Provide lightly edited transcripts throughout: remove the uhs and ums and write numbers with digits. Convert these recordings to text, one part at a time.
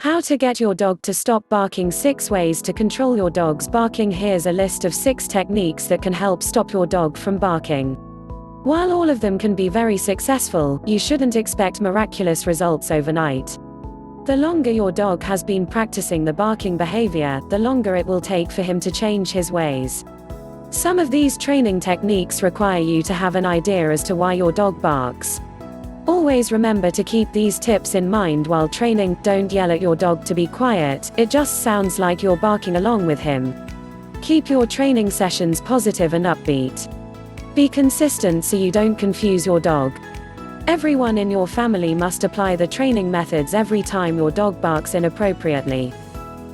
How to get your dog to stop barking. 6 ways to control your dog's barking. Here's a list of 6 techniques that can help stop your dog from barking. While all of them can be very successful, you shouldn't expect miraculous results overnight. The longer your dog has been practicing the barking behavior, the longer it will take for him to change his ways. Some of these training techniques require you to have an idea as to why your dog barks. Always remember to keep these tips in mind while training. Don't yell at your dog to be quiet, it just sounds like you're barking along with him. Keep your training sessions positive and upbeat. Be consistent so you don't confuse your dog. Everyone in your family must apply the training methods every time your dog barks inappropriately.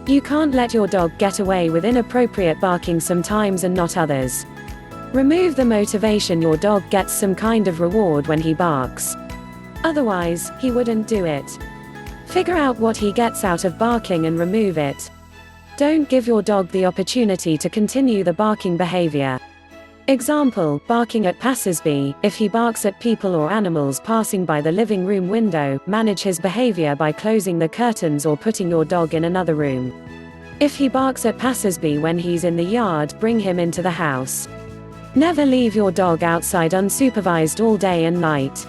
You can't let your dog get away with inappropriate barking sometimes and not others. Remove the motivation. Your dog gets some kind of reward when he barks. Otherwise, he wouldn't do it. Figure out what he gets out of barking and remove it. Don't give your dog the opportunity to continue the barking behavior. Example, barking at passersby. If he barks at people or animals passing by the living room window, manage his behavior by closing the curtains or putting your dog in another room. If he barks at passersby when he's in the yard, bring him into the house. Never leave your dog outside unsupervised all day and night.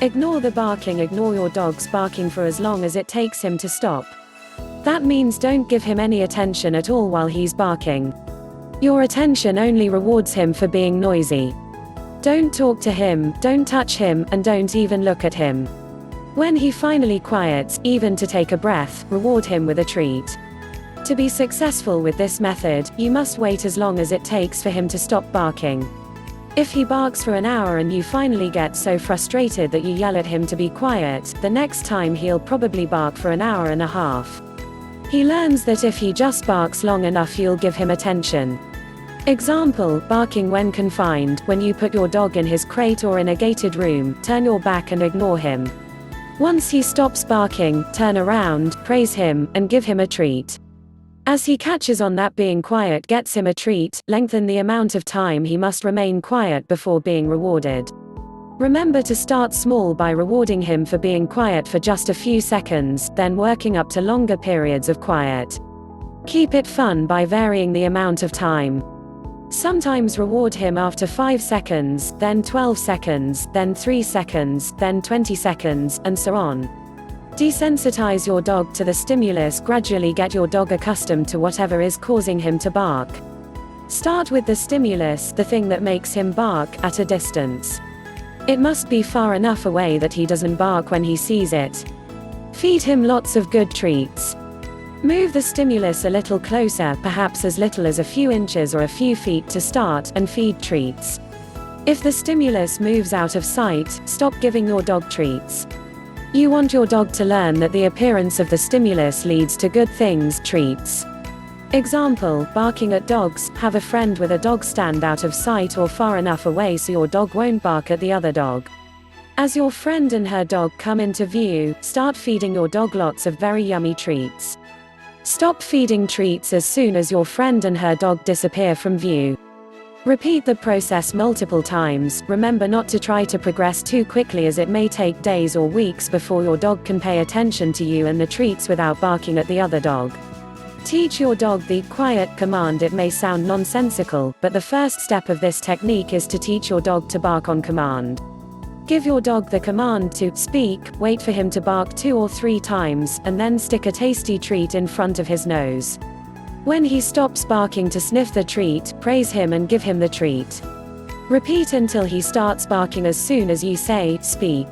Ignore the barking. Ignore your dog's barking for as long as it takes him to stop. That means don't give him any attention at all while he's barking. Your attention only rewards him for being noisy. Don't talk to him, don't touch him, and don't even look at him. When he finally quiets, even to take a breath, reward him with a treat. To be successful with this method, you must wait as long as it takes for him to stop barking. If he barks for an hour and you finally get so frustrated that you yell at him to be quiet, the next time he'll probably bark for an hour and a half. He learns that if he just barks long enough you'll give him attention. Example, barking when confined. When you put your dog in his crate or in a gated room, turn your back and ignore him. Once he stops barking, turn around, praise him, and give him a treat. As he catches on that being quiet gets him a treat, lengthen the amount of time he must remain quiet before being rewarded. Remember to start small by rewarding him for being quiet for just a few seconds, then working up to longer periods of quiet. Keep it fun by varying the amount of time. Sometimes reward him after 5 seconds, then 12 seconds, then 3 seconds, then 20 seconds, and so on. Desensitize your dog to the stimulus. Gradually get your dog accustomed to whatever is causing him to bark. Start with the stimulus, the thing that makes him bark, at a distance. It must be far enough away that he doesn't bark when he sees it. Feed him lots of good treats. Move the stimulus a little closer, perhaps as little as a few inches or a few feet to start, and feed treats. If the stimulus moves out of sight, stop giving your dog treats. You want your dog to learn that the appearance of the stimulus leads to good things, treats. Example, barking at dogs. Have a friend with a dog stand out of sight or far enough away so your dog won't bark at the other dog. As your friend and her dog come into view, start feeding your dog lots of very yummy treats. Stop feeding treats as soon as your friend and her dog disappear from view. Repeat the process multiple times. Remember not to try to progress too quickly, as it may take days or weeks before your dog can pay attention to you and the treats without barking at the other dog. Teach your dog the quiet command. It may sound nonsensical, but the first step of this technique is to teach your dog to bark on command. Give your dog the command to speak, wait for him to bark 2 or 3 times, and then stick a tasty treat in front of his nose. When he stops barking, to sniff the treat, praise him and give him the treat. Repeat until he starts barking as soon as you say, speak.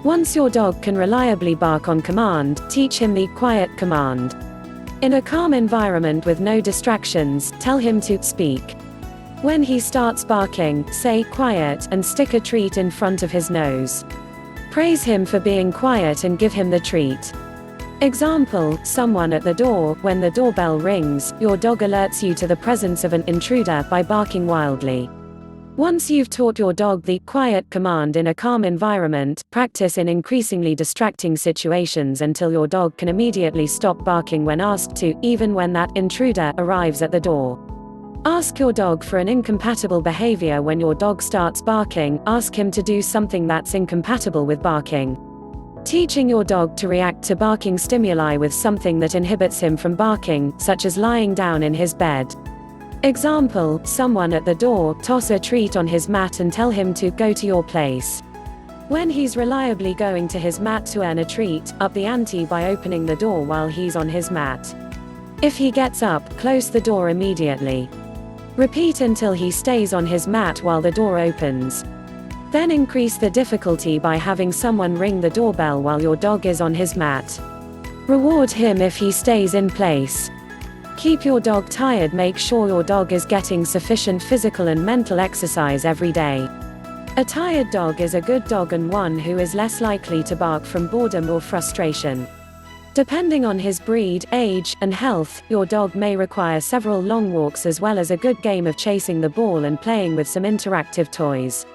Once your dog can reliably bark on command, teach him the quiet command. In a calm environment with no distractions, tell him to speak. When he starts barking, say quiet and stick a treat in front of his nose. Praise him for being quiet and give him the treat. Example, someone at the door. When the doorbell rings, your dog alerts you to the presence of an intruder by barking wildly. Once you've taught your dog the quiet command in a calm environment, practice in increasingly distracting situations until your dog can immediately stop barking when asked to, even when that intruder arrives at the door. Ask your dog for an incompatible behavior. When your dog starts barking, ask him to do something that's incompatible with barking. Teaching your dog to react to barking stimuli with something that inhibits him from barking, such as lying down in his bed. Example, someone at the door, toss a treat on his mat and tell him to go to your place. When he's reliably going to his mat to earn a treat, up the ante by opening the door while he's on his mat. If he gets up, close the door immediately. Repeat until he stays on his mat while the door opens. Then increase the difficulty by having someone ring the doorbell while your dog is on his mat. Reward him if he stays in place. Keep your dog tired. Make sure your dog is getting sufficient physical and mental exercise every day. A tired dog is a good dog and one who is less likely to bark from boredom or frustration. Depending on his breed, age, and health, your dog may require several long walks as well as a good game of chasing the ball and playing with some interactive toys.